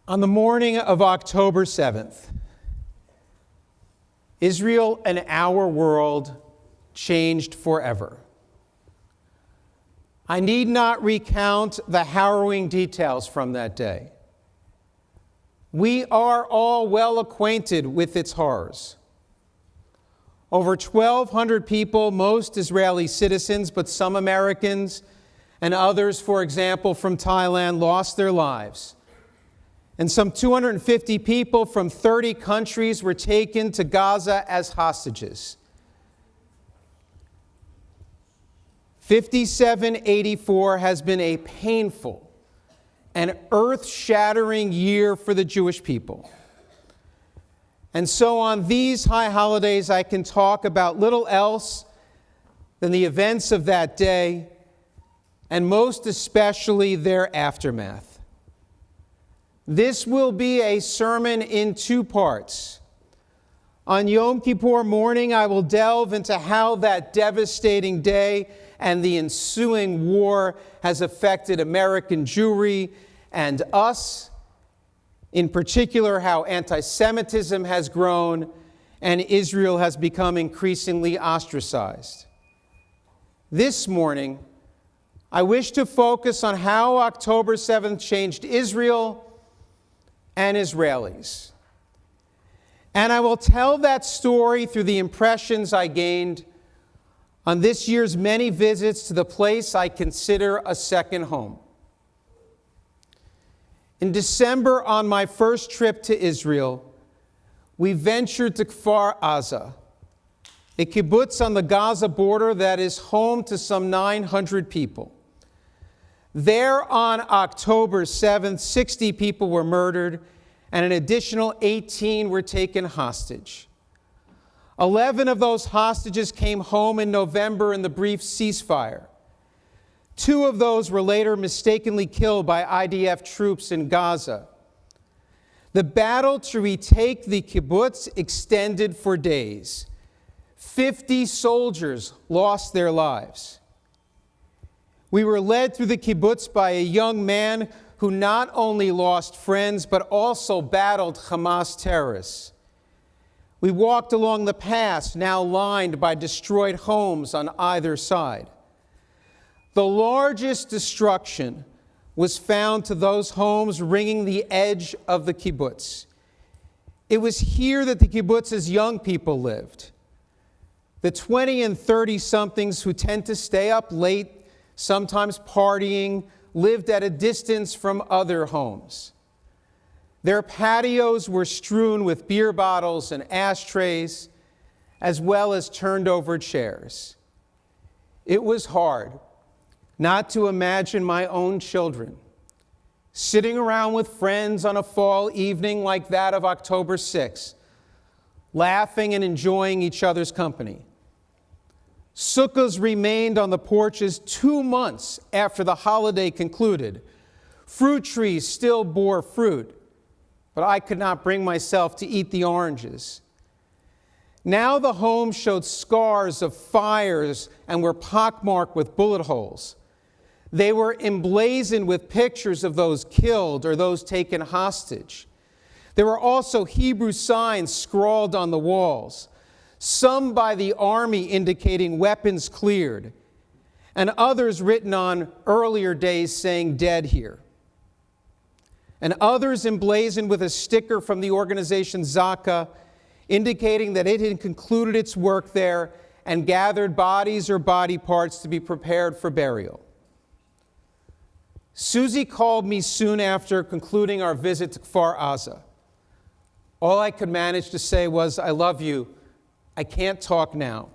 On the morning of October 7th, Israel and our world changed forever. I need not recount the harrowing details from that day. We are all well acquainted with its horrors. Over 1,200 people, most Israeli citizens, but some Americans and others, for example, from Thailand, lost their lives. And some 250 people from 30 countries were taken to Gaza as hostages. 5784 has been a painful and earth-shattering year for the Jewish people. And so on these high holidays, I can talk about little else than the events of that day, and most especially their aftermath. This will be a sermon in two parts. On Yom Kippur morning, I will delve into how that devastating day and the ensuing war has affected American Jewry and us. In particular, how anti-Semitism has grown and Israel has become increasingly ostracized. This morning, I wish to focus on how October 7th changed Israel and Israelis. And I will tell that story through the impressions I gained on this year's many visits to the place I consider a second home. In December, on my first trip to Israel, we ventured to Kfar Aza, a kibbutz on the Gaza border that is home to some 900 people. There on October 7th, 60 people were murdered and an additional 18 were taken hostage. 11 of those hostages came home in November in the brief ceasefire. 2 of those were later mistakenly killed by IDF troops in Gaza. The battle to retake the kibbutz extended for days. 50 soldiers lost their lives. We were led through the kibbutz by a young man who not only lost friends, but also battled Hamas terrorists. We walked along the paths now lined by destroyed homes on either side. The largest destruction was found to those homes ringing the edge of the kibbutz. It was here that the kibbutz's young people lived. The 20 and 30-somethings who tend to stay up late, sometimes partying, lived at a distance from other homes. Their patios were strewn with beer bottles and ashtrays, as well as turned-over chairs. It was hard not to imagine my own children sitting around with friends on a fall evening like that of October 6th, laughing and enjoying each other's company. Sukkahs remained on the porches 2 months after the holiday concluded. Fruit trees still bore fruit, but I could not bring myself to eat the oranges. Now the homes showed scars of fires and were pockmarked with bullet holes. They were emblazoned with pictures of those killed or those taken hostage. There were also Hebrew signs scrawled on the walls, some by the army indicating weapons cleared, and others written on earlier days saying dead here, and others emblazoned with a sticker from the organization Zaka indicating that it had concluded its work there and gathered bodies or body parts to be prepared for burial. Susie called me soon after concluding our visit to Kfar Aza. All I could manage to say was, "I love you. I can't talk now.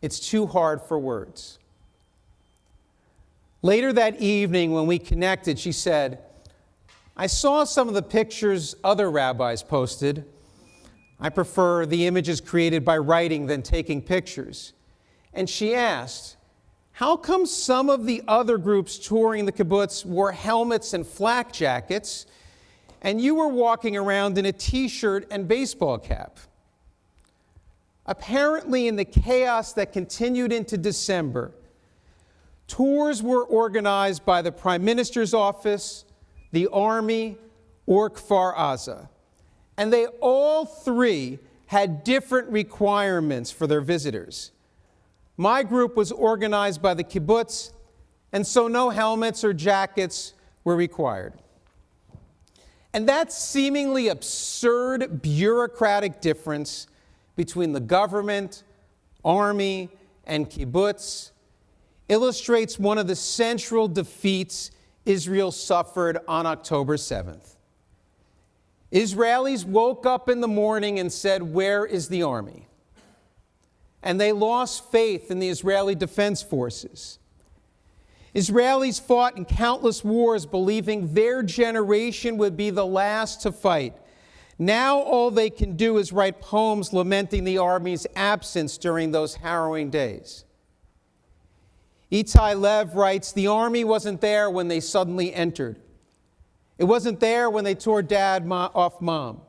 It's too hard for words." Later that evening, when we connected, she said, "I saw some of the pictures other rabbis posted. I prefer the images created by writing than taking pictures." And she asked, "How come some of the other groups touring the kibbutz wore helmets and flak jackets, and you were walking around in a t-shirt and baseball cap?" Apparently, in the chaos that continued into December, tours were organized by the Prime Minister's office, the Army, or Kfar Aza. And they all three had different requirements for their visitors. My group was organized by the kibbutz, and so no helmets or jackets were required. And that seemingly absurd bureaucratic difference between the government, army, and kibbutz illustrates one of the central defeats Israel suffered on October 7th. Israelis woke up in the morning and said, "Where is the army?" And they lost faith in the Israeli Defense Forces. Israelis fought in countless wars believing their generation would be the last to fight. Now all they can do is write poems lamenting the army's absence during those harrowing days. Itai Lev writes, "The army wasn't there when they suddenly entered. It wasn't there when they tore dad off mom.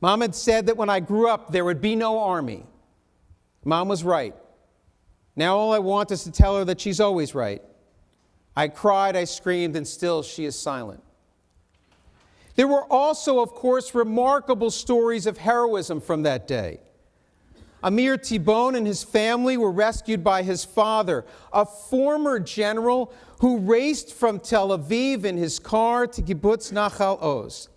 Mom had said that when I grew up, there would be no army. Mom was right. Now all I want is to tell her that she's always right. I cried, I screamed, and still she is silent." There were also, of course, remarkable stories of heroism from that day. Amir Tibon and his family were rescued by his father, a former general who raced from Tel Aviv in his car to kibbutz Nachal Oz,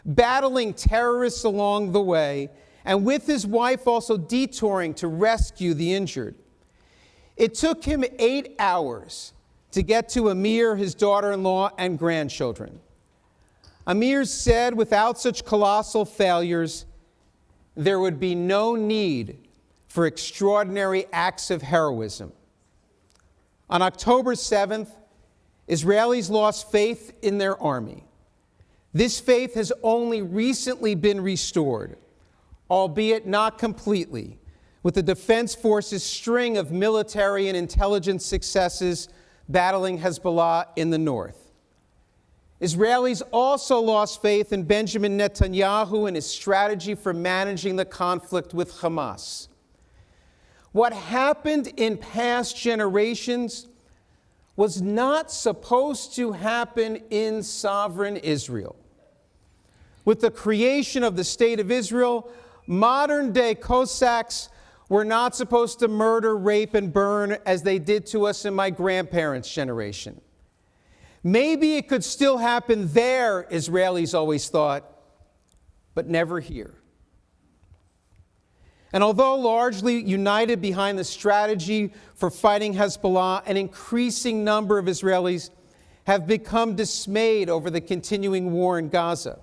battling terrorists along the way, and with his wife also detouring to rescue the injured. It took him 8 hours to get to Amir, his daughter-in-law, and grandchildren. Amir said, without such colossal failures, there would be no need for extraordinary acts of heroism. On October 7th, Israelis lost faith in their army. This faith has only recently been restored, albeit not completely, with the Defense Forces' string of military and intelligence successes battling Hezbollah in the north. Israelis also lost faith in Benjamin Netanyahu and his strategy for managing the conflict with Hamas. What happened in past generations was not supposed to happen in sovereign Israel. With the creation of the State of Israel, modern-day Cossacks were not supposed to murder, rape, and burn as they did to us in my grandparents' generation. Maybe it could still happen there, Israelis always thought, but never here. And although largely united behind the strategy for fighting Hezbollah, an increasing number of Israelis have become dismayed over the continuing war in Gaza.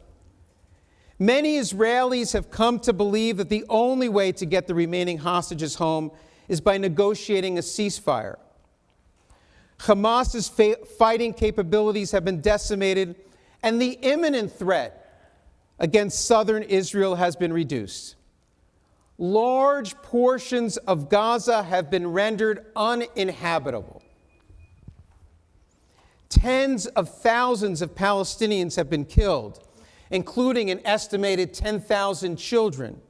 Many Israelis have come to believe that the only way to get the remaining hostages home is by negotiating a ceasefire. Hamas's fighting capabilities have been decimated, and the imminent threat against southern Israel has been reduced. Large portions of Gaza have been rendered uninhabitable. Tens of thousands of Palestinians have been killed, including an estimated 10,000 children.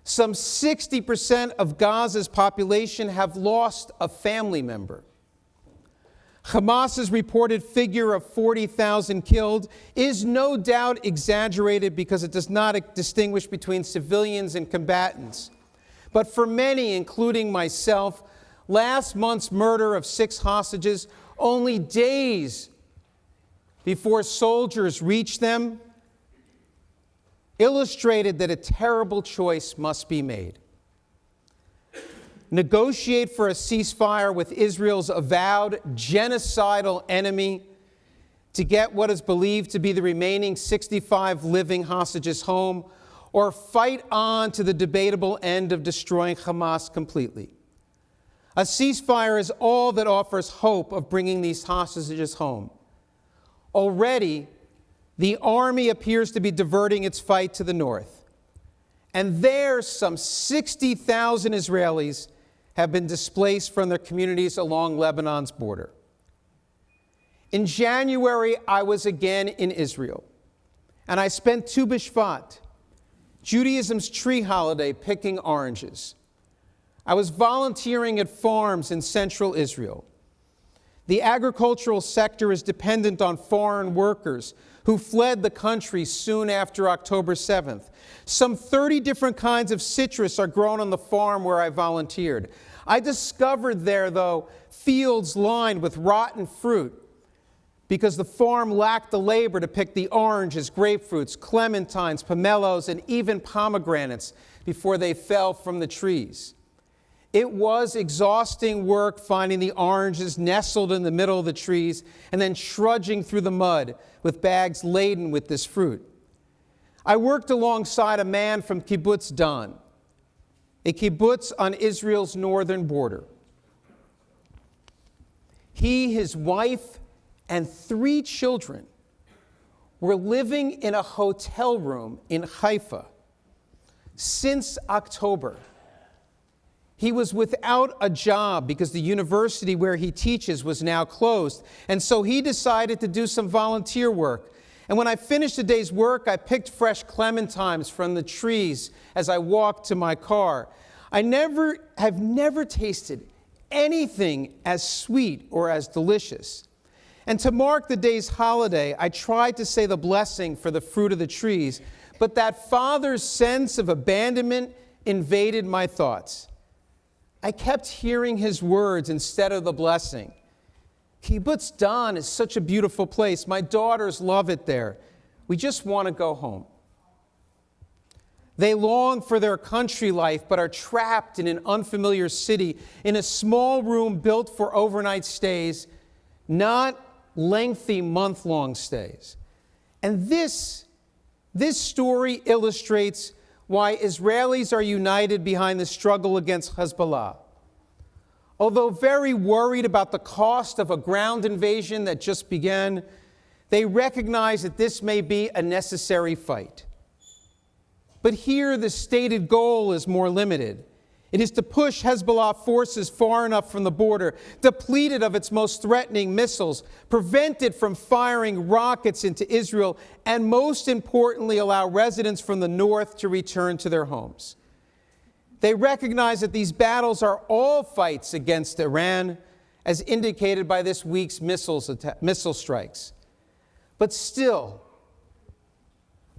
Some 60% of Gaza's population have lost a family member. Hamas's reported figure of 40,000 killed is no doubt exaggerated because it does not distinguish between civilians and combatants. But for many, including myself, last month's murder of 6 hostages, only days before soldiers reached them, illustrated that a terrible choice must be made. Negotiate for a ceasefire with Israel's avowed genocidal enemy to get what is believed to be the remaining 65 living hostages home, or fight on to the debatable end of destroying Hamas completely. A ceasefire is all that offers hope of bringing these hostages home. Already, the army appears to be diverting its fight to the north. And there, some 60,000 Israelis have been displaced from their communities along Lebanon's border. In January, I was again in Israel, and I spent Tu B'Shvat, Judaism's tree holiday, picking oranges. I was volunteering at farms in central Israel. The agricultural sector is dependent on foreign workers who fled the country soon after October 7th. Some 30 different kinds of citrus are grown on the farm where I volunteered. I discovered there, though, fields lined with rotten fruit because the farm lacked the labor to pick the oranges, grapefruits, clementines, pomelos, and even pomegranates before they fell from the trees. It was exhausting work finding the oranges nestled in the middle of the trees and then trudging through the mud with bags laden with this fruit. I worked alongside a man from kibbutz Dan, a kibbutz on Israel's northern border. He, his wife, and 3 children were living in a hotel room in Haifa since October. He was without a job because the university where he teaches was now closed, and so he decided to do some volunteer work. And when I finished the day's work, I picked fresh clementines from the trees as I walked to my car. I have never tasted anything as sweet or as delicious. And to mark the day's holiday, I tried to say the blessing for the fruit of the trees, but that father's sense of abandonment invaded my thoughts. I kept hearing his words instead of the blessing. Kibbutz Dan is such a beautiful place. My daughters love it there. We just want to go home. They long for their country life, but are trapped in an unfamiliar city in a small room built for overnight stays, not lengthy month-long stays. And this story illustrates why Israelis are united behind the struggle against Hezbollah. Although very worried about the cost of a ground invasion that just began, they recognize that this may be a necessary fight. But here the stated goal is more limited. It is to push Hezbollah forces far enough from the border, deplete it of its most threatening missiles, prevent it from firing rockets into Israel, and most importantly, allow residents from the north to return to their homes. They recognize that these battles are all fights against Iran, as indicated by this week's missile strikes. But still,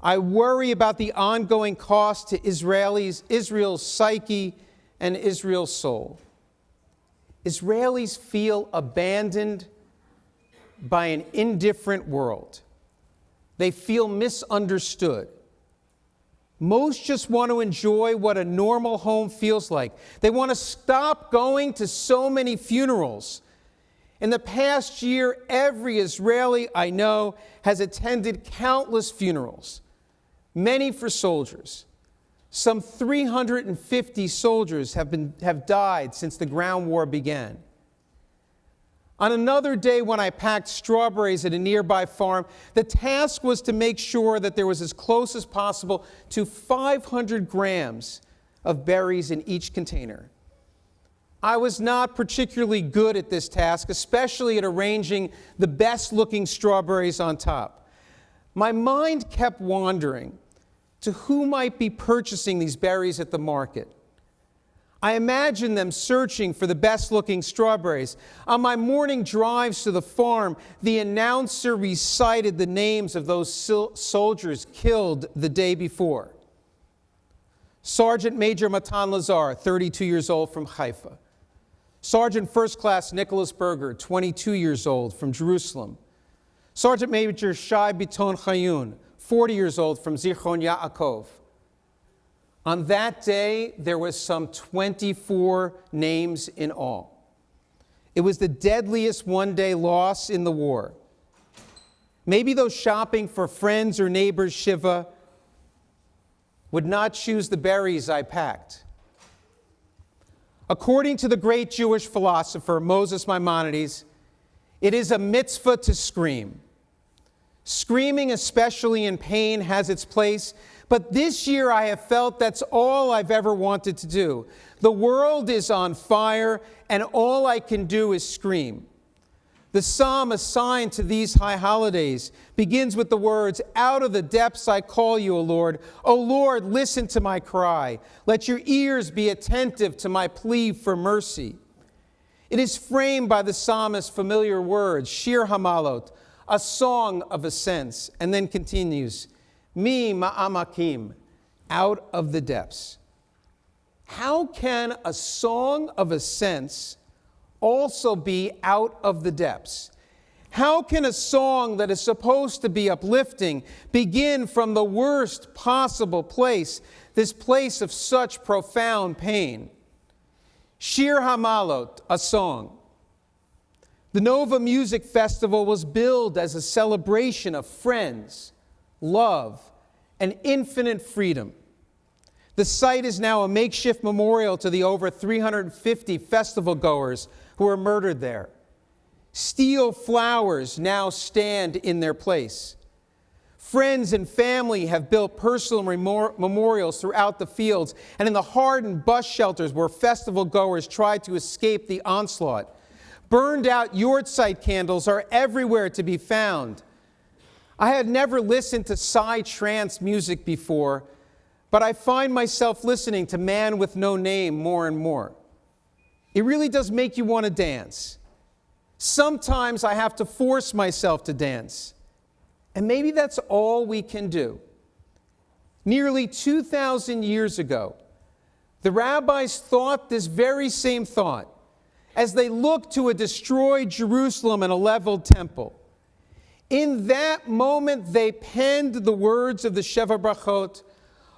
I worry about the ongoing cost to Israel's psyche and Israel's soul. Israelis feel abandoned by an indifferent world. They feel misunderstood. Most just want to enjoy what a normal home feels like. They want to stop going to so many funerals. In the past year, every Israeli I know has attended countless funerals, many for soldiers. Some 350 soldiers have died since the ground war began. On another day when I packed strawberries at a nearby farm, the task was to make sure that there was as close as possible to 500 grams of berries in each container. I was not particularly good at this task, especially at arranging the best-looking strawberries on top. My mind kept wandering to who might be purchasing these berries at the market. I imagined them searching for the best-looking strawberries. On my morning drives to the farm, the announcer recited the names of those soldiers killed the day before. Sergeant Major Matan Lazar, 32 years old, from Haifa. Sergeant First Class Nicholas Berger, 22 years old, from Jerusalem. Sergeant Major Shai Biton Chayun, 40 years old, from Zichron Yaakov. On that day, there was some 24 names in all. It was the deadliest one-day loss in the war. Maybe those shopping for friends or neighbors' shiva would not choose the berries I packed. According to the great Jewish philosopher Moses Maimonides, it is a mitzvah to scream. Screaming, especially in pain, has its place, but this year I have felt that's all I've ever wanted to do. The world is on fire, and all I can do is scream. The psalm assigned to these high holidays begins with the words, "Out of the depths I call you, O Lord. O Lord, listen to my cry. Let your ears be attentive to my plea for mercy." It is framed by the psalmist's familiar words, Shir Hamalot, a song of ascents, and then continues, Mi ma'amakim, out of the depths. How can a song of ascents also be out of the depths? How can a song that is supposed to be uplifting begin from the worst possible place, this place of such profound pain? Shir Hamalot, a song. The Nova Music Festival was billed as a celebration of friends, love, and infinite freedom. The site is now a makeshift memorial to the over 350 festival goers who were murdered there. Steel flowers now stand in their place. Friends and family have built personal memorials throughout the fields and in the hardened bus shelters where festival goers tried to escape the onslaught. Burned out yahrzeit candles are everywhere to be found. I had never listened to psy-trance music before, but I find myself listening to Man with No Name more and more. It really does make you want to dance. Sometimes I have to force myself to dance. And maybe that's all we can do. Nearly 2,000 years ago, the rabbis thought this very same thought as they looked to a destroyed Jerusalem and a leveled temple. In that moment, they penned the words of the Sheva Brachot,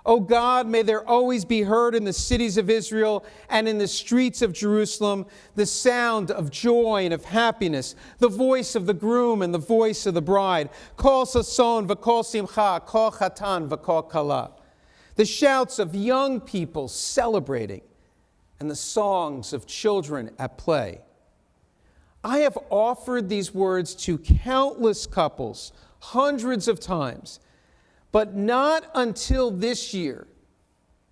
O God, may there always be heard in the cities of Israel and in the streets of Jerusalem the sound of joy and of happiness, the voice of the groom and the voice of the bride. Kol sason v'kol simcha, kol chatan v'kol kala. The shouts of young people celebrating and the songs of children at play. I have offered these words to countless couples hundreds of times, but not until this year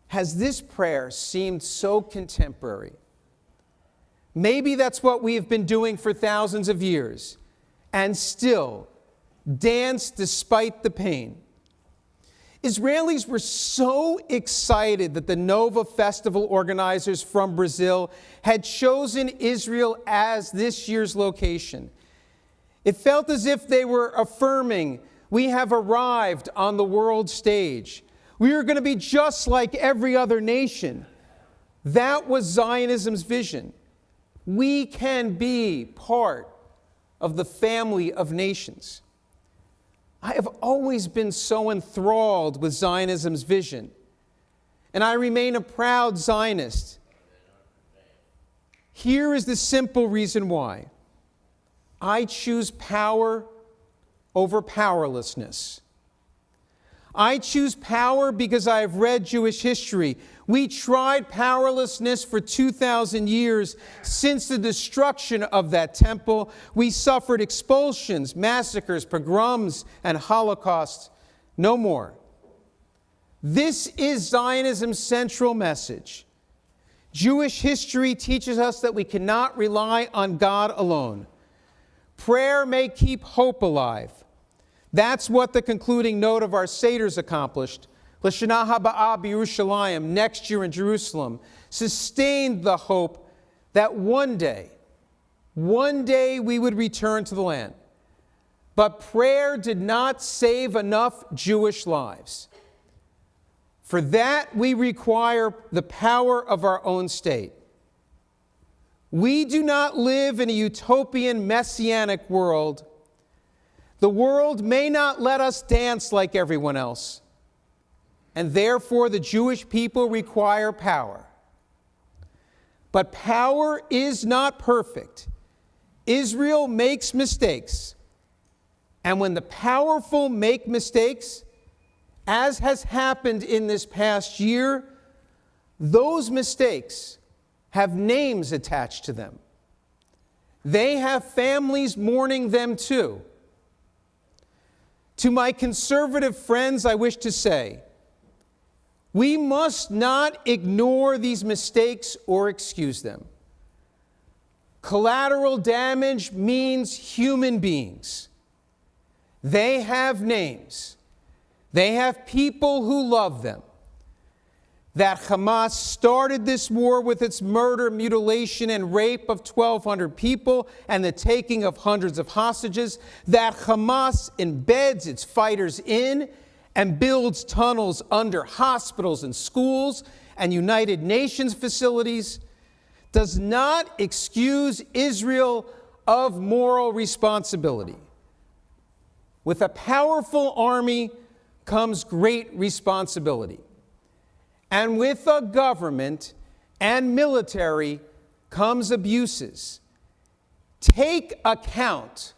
has this prayer seemed so contemporary. Maybe that's what we have been doing for thousands of years, and still dance despite the pain. Israelis were so excited that the Nova Festival organizers from Brazil had chosen Israel as this year's location. It felt as if they were affirming, we have arrived on the world stage. We are going to be just like every other nation. That was Zionism's vision. We can be part of the family of nations. I have always been so enthralled with Zionism's vision, and I remain a proud Zionist. Here is the simple reason why. I choose power over powerlessness. I choose power because I have read Jewish history. We tried powerlessness for 2,000 years. Since the destruction of that temple, we suffered expulsions, massacres, pogroms, and holocausts. No more. This is Zionism's central message. Jewish history teaches us that we cannot rely on God alone. Prayer may keep hope alive. That's what the concluding note of our Seders accomplished. L'shana haba'ah b'Yerushalayim, next year in Jerusalem, sustained the hope that one day we would return to the land. But prayer did not save enough Jewish lives. For that, we require the power of our own state. We do not live in a utopian messianic world. The world may not let us dance like everyone else, and therefore the Jewish people require power. But power is not perfect. Israel makes mistakes, and when the powerful make mistakes, as has happened in this past year, those mistakes have names attached to them. They have families mourning them too. To my conservative friends, I wish to say, we must not ignore these mistakes or excuse them. Collateral damage means human beings. They have names. They have people who love them. that Hamas started this war with its murder, mutilation, and rape of 1,200 people and the taking of hundreds of hostages, that Hamas embeds its fighters in and builds tunnels under hospitals and schools and United Nations facilities, does not excuse Israel of moral responsibility. With a powerful army comes great responsibility. And with a government and military comes abuses. Take account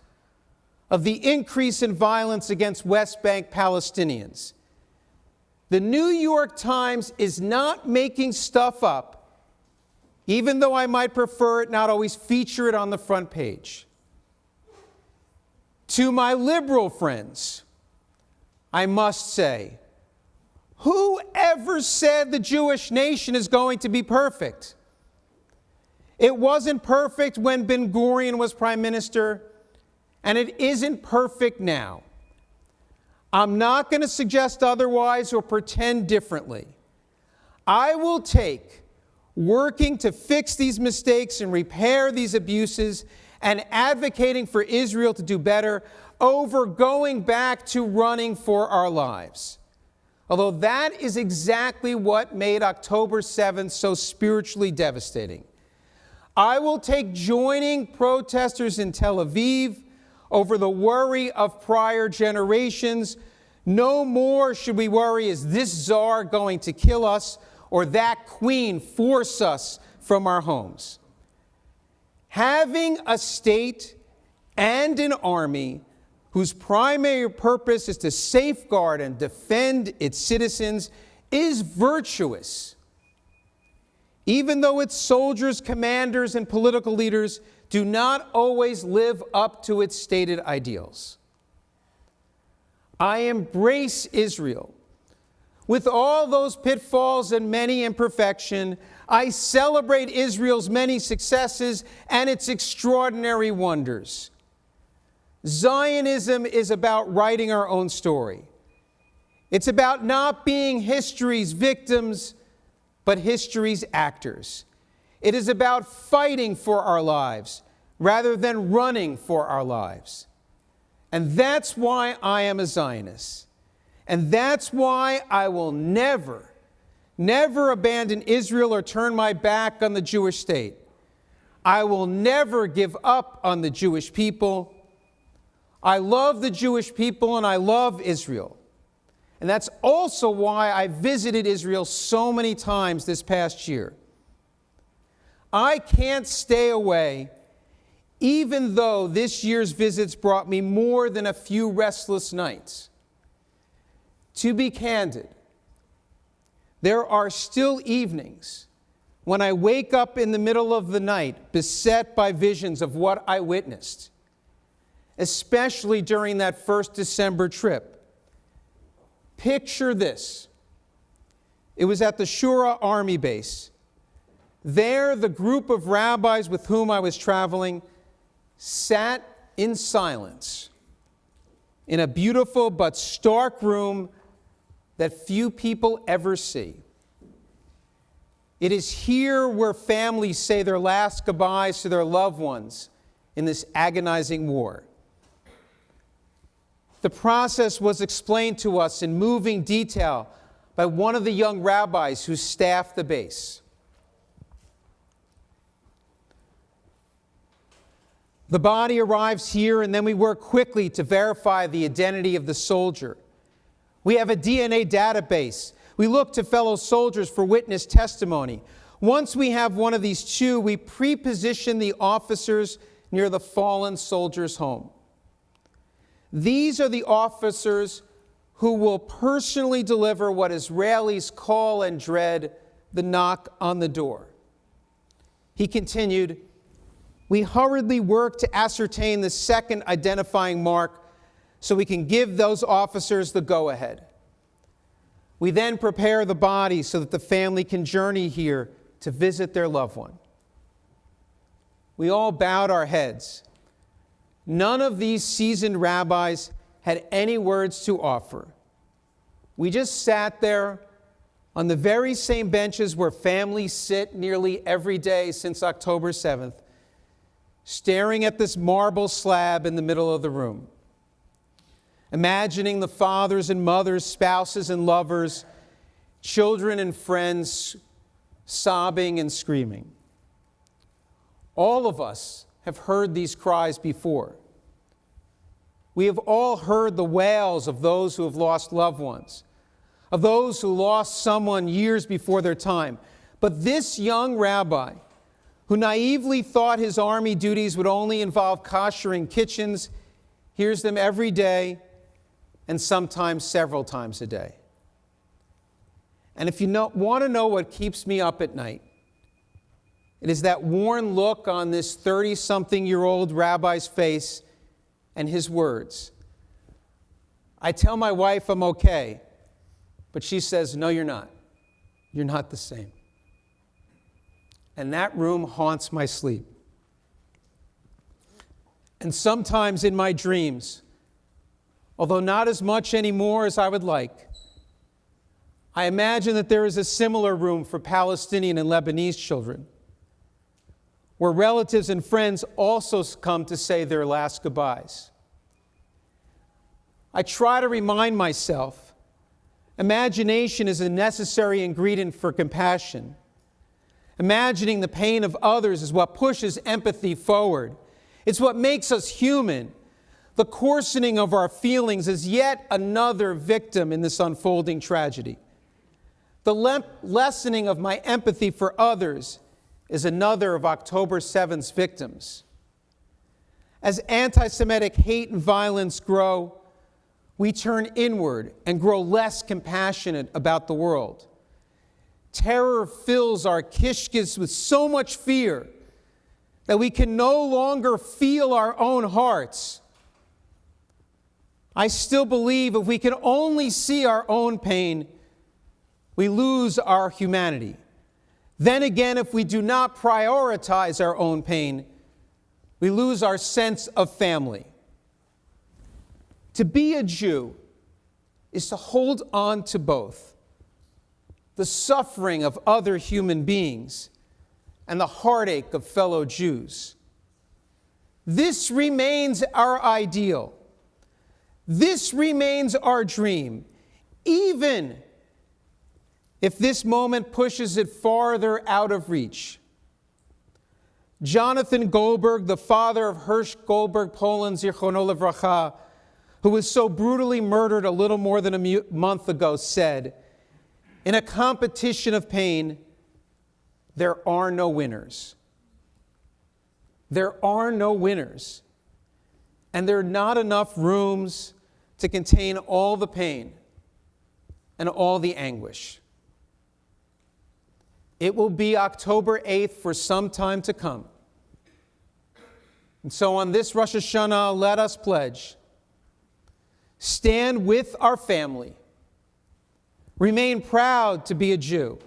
of the increase in violence against West Bank Palestinians. The New York Times is not making stuff up, even though I might prefer it not always feature it on the front page. To my liberal friends, I must say, whoever said the Jewish nation is going to be perfect? It wasn't perfect when Ben Gurion was prime minister, and it isn't perfect now. I'm not going to suggest otherwise or pretend differently. I will take working to fix these mistakes and repair these abuses and advocating for Israel to do better over going back to running for our lives. Although that is exactly what made October 7th so spiritually devastating. I will take joining protesters in Tel Aviv over the worry of prior generations. No more should we worry, is this czar going to kill us or that queen force us from our homes? Having a state and an army whose primary purpose is to safeguard and defend its citizens is virtuous, even though its soldiers, commanders, and political leaders do not always live up to its stated ideals. I embrace Israel. With all those pitfalls and many imperfections, I celebrate Israel's many successes and its extraordinary wonders. Zionism is about writing our own story. It's about not being history's victims, but history's actors. It is about fighting for our lives rather than running for our lives. And that's why I am a Zionist. And that's why I will never abandon Israel or turn my back on the Jewish state. I will never give up on the Jewish people. I love the Jewish people and I love Israel. And that's also why I visited Israel so many times this past year. I can't stay away, even though this year's visits brought me more than a few restless nights. To be candid, there are still evenings when I wake up in the middle of the night beset by visions of what I witnessed, especially during that first December trip. Picture this. It was at the Shura Army Base. There, the group of rabbis with whom I was traveling sat in silence in a beautiful but stark room that few people ever see. It is here where families say their last goodbyes to their loved ones in this agonizing war. The process was explained to us in moving detail by one of the young rabbis who staffed the base. The body arrives here, and then we work quickly to verify the identity of the soldier. We have a DNA database. We look to fellow soldiers for witness testimony. Once we have one of these two, we pre-position the officers near the fallen soldier's home. These are the officers who will personally deliver what Israelis call and dread the knock on the door. He continued, we hurriedly work to ascertain the second identifying mark so we can give those officers the go-ahead. We then prepare the body so that the family can journey here to visit their loved one. We all bowed our heads. None of these seasoned rabbis had any words to offer. We just sat there on the very same benches where families sit nearly every day since October 7th, staring at this marble slab in the middle of the room, imagining the fathers and mothers, spouses and lovers, children and friends sobbing and screaming. All of us have heard these cries before. We have all heard the wails of those who have lost loved ones, of those who lost someone years before their time. But this young rabbi, who naively thought his army duties would only involve koshering kitchens, hears them every day and sometimes several times a day. And if you want to know what keeps me up at night, it is that worn look on this 30-something-year-old rabbi's face and his words. I tell my wife I'm okay, but she says, no, you're not. You're not the same. And that room haunts my sleep. And sometimes in my dreams, although not as much anymore as I would like, I imagine that there is a similar room for Palestinian and Lebanese children, where relatives and friends also come to say their last goodbyes. I try to remind myself, imagination is a necessary ingredient for compassion. Imagining the pain of others is what pushes empathy forward. It's what makes us human. The coarsening of our feelings is yet another victim in this unfolding tragedy. The lessening of my empathy for others is another of October 7th's victims. As anti-Semitic hate and violence grow, we turn inward and grow less compassionate about the world. Terror fills our kishkes with so much fear that we can no longer feel our own hearts. I still believe if we can only see our own pain, we lose our humanity. Then again, if we do not prioritize our own pain, we lose our sense of family. To be a Jew is to hold on to both the suffering of other human beings and the heartache of fellow Jews. This remains our ideal. This remains our dream, even if this moment pushes it farther out of reach. Jonathan Goldberg, the father of Hirsch Goldberg, Poland, Zichrono Livracha, who was so brutally murdered a little more than a month ago, said, in a competition of pain, there are no winners. There are no winners. And there are not enough rooms to contain all the pain and all the anguish. It will be October 8th for some time to come. And so on this Rosh Hashanah, let us pledge, stand with our family, remain proud to be a Jew,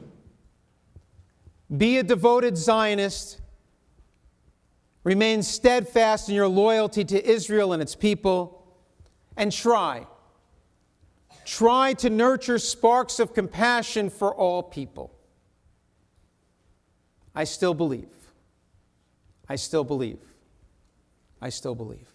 be a devoted Zionist, remain steadfast in your loyalty to Israel and its people, and try to nurture sparks of compassion for all people. I still believe. I still believe. I still believe.